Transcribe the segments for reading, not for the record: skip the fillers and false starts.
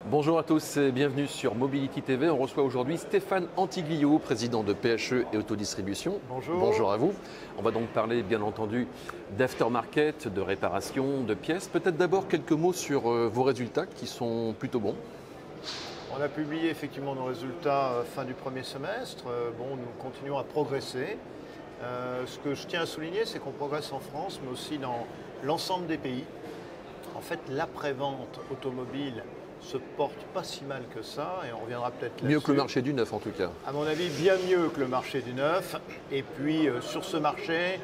Bonjour à tous et bienvenue sur Mobility TV. On reçoit aujourd'hui Stéphane Antiglio, président de PHE et Autodistribution. Bonjour. Bonjour à vous. On va donc parler bien entendu d'aftermarket, de réparation, de pièces. Peut-être d'abord quelques mots sur vos résultats qui sont plutôt bons. On a publié effectivement nos résultats fin du premier semestre. Nous continuons à progresser. Ce que je tiens à souligner, c'est qu'on progresse en France, mais aussi dans l'ensemble des pays. En fait, l'après-vente automobile se porte pas si mal que ça, et on reviendra peut-être là-dessus. Mieux que le marché du neuf en tout cas. À mon avis, bien mieux que le marché du neuf. Et puis sur ce marché,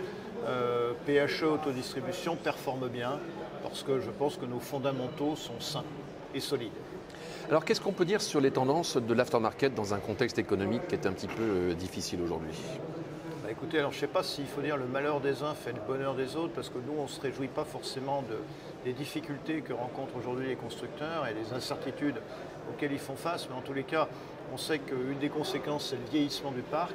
PHE Autodistribution performe bien, parce que je pense que nos fondamentaux sont sains et solides. Alors qu'est-ce qu'on peut dire sur les tendances de l'aftermarket dans un contexte économique qui est un petit peu difficile aujourd'hui ? Écoutez, alors je ne sais pas s'il faut dire le malheur des uns fait le bonheur des autres, parce que nous, on ne se réjouit pas forcément des difficultés que rencontrent aujourd'hui les constructeurs et des incertitudes auxquelles ils font face, mais en tous les cas, on sait qu'une des conséquences, c'est le vieillissement du parc.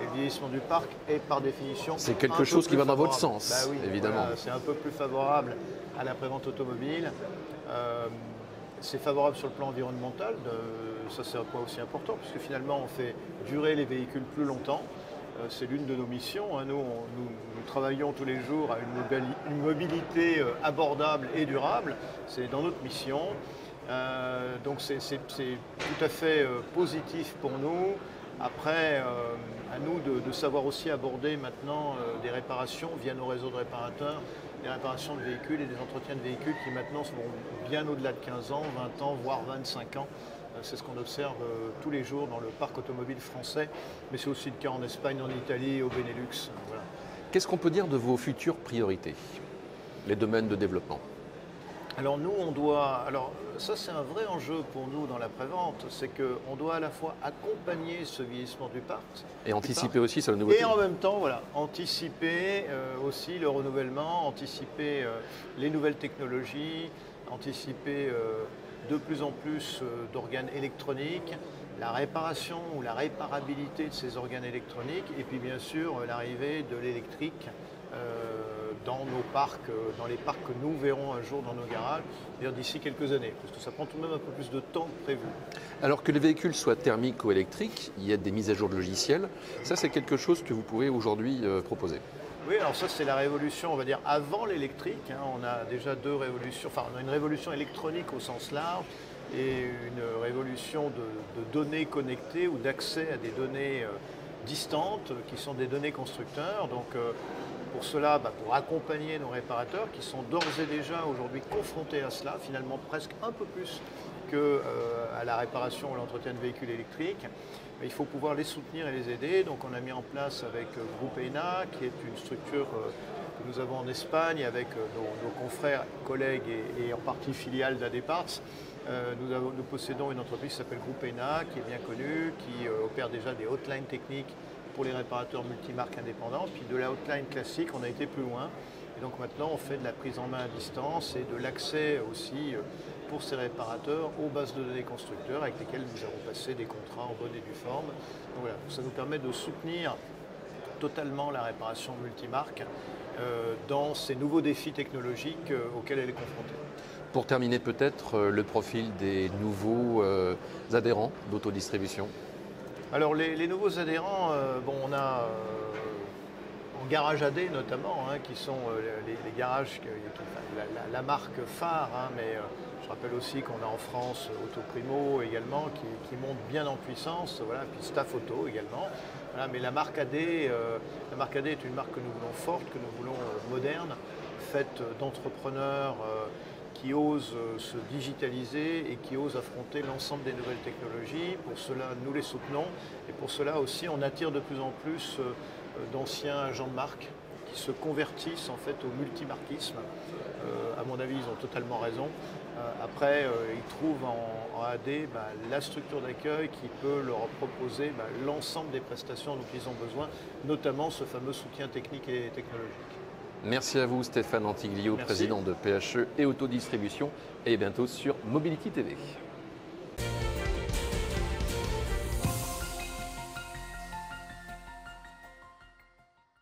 Et le vieillissement du parc est par définition c'est quelque chose qui va dans votre sens, oui, évidemment. Voilà, c'est un peu plus favorable à la prévente automobile. C'est favorable sur le plan environnemental, ça c'est un point aussi important, puisque finalement on fait durer les véhicules plus longtemps. C'est l'une de nos missions. Nous travaillons tous les jours à une mobilité abordable et durable. C'est dans notre mission. Donc c'est tout à fait positif pour nous. Après, à nous de savoir aussi aborder maintenant des réparations via nos réseaux de réparateurs, des réparations de véhicules et des entretiens de véhicules qui maintenant vont bien au-delà de 15 ans, 20 ans, voire 25 ans. C'est ce qu'on observe tous les jours dans le parc automobile français, mais c'est aussi le cas en Espagne, en Italie et au Benelux. Voilà. Qu'est-ce qu'on peut dire de vos futures priorités, les domaines de développement ? Alors nous, ça c'est un vrai enjeu pour nous dans la prévente, c'est qu'on doit à la fois accompagner ce vieillissement du parc. Et anticiper aussi sur la nouveauté. Et en même temps, anticiper aussi le renouvellement, anticiper les nouvelles technologies, anticiper de plus en plus d'organes électroniques, la réparation ou la réparabilité de ces organes électroniques, et puis bien sûr l'arrivée de l'électrique dans nos parcs, dans les parcs que nous verrons un jour dans nos garages, d'ici quelques années, parce que ça prend tout de même un peu plus de temps que prévu. Alors que les véhicules soient thermiques ou électriques, il y a des mises à jour de logiciels. Ça, c'est quelque chose que vous pouvez aujourd'hui proposer. Oui, alors ça c'est la révolution, on va dire, avant l'électrique. On a déjà deux révolutions, enfin on a une révolution électronique au sens large et une révolution de données connectées ou d'accès à des données distantes qui sont des données constructeurs. Donc pour cela, pour accompagner nos réparateurs qui sont d'ores et déjà aujourd'hui confrontés à cela, finalement presque un peu plus qu'à la réparation ou l'entretien de véhicules électriques, il faut pouvoir les soutenir et les aider. Donc on a mis en place avec Groupe ENA, qui est une structure que nous avons en Espagne avec nos confrères, collègues et en partie filiales d'Adeparts. Nous possédons une entreprise qui s'appelle Groupe ENA, qui est bien connue, qui opère déjà des hotlines techniques pour les réparateurs multimarques indépendants. Puis de la hotline classique, on a été plus loin. Et donc maintenant, on fait de la prise en main à distance et de l'accès aussi pour ces réparateurs aux bases de données constructeurs avec lesquelles nous avons passé des contrats en bonne et due forme. Donc voilà, ça nous permet de soutenir totalement la réparation multimarque dans ces nouveaux défis technologiques auxquels elle est confrontée. Pour terminer peut-être le profil des nouveaux adhérents d'autodistribution. Alors les nouveaux adhérents, on a en garage AD notamment, qui sont les garages, la marque phare, mais je rappelle aussi qu'on a en France Autoprimo également qui monte bien en puissance, puis Staff Auto également. Mais la marque AD est une marque que nous voulons forte, que nous voulons moderne, faite d'entrepreneurs qui osent se digitaliser et qui osent affronter l'ensemble des nouvelles technologies. Pour cela, nous les soutenons et pour cela aussi, on attire de plus en plus d'anciens agents de marque qui se convertissent en fait au multimarquisme. À mon avis, ils ont totalement raison. Après, ils trouvent en AD la structure d'accueil qui peut leur proposer l'ensemble des prestations dont ils ont besoin, notamment ce fameux soutien technique et technologique. Merci à vous Stéphane Antiglio, président de PHE et Autodistribution, et bientôt sur Mobility TV.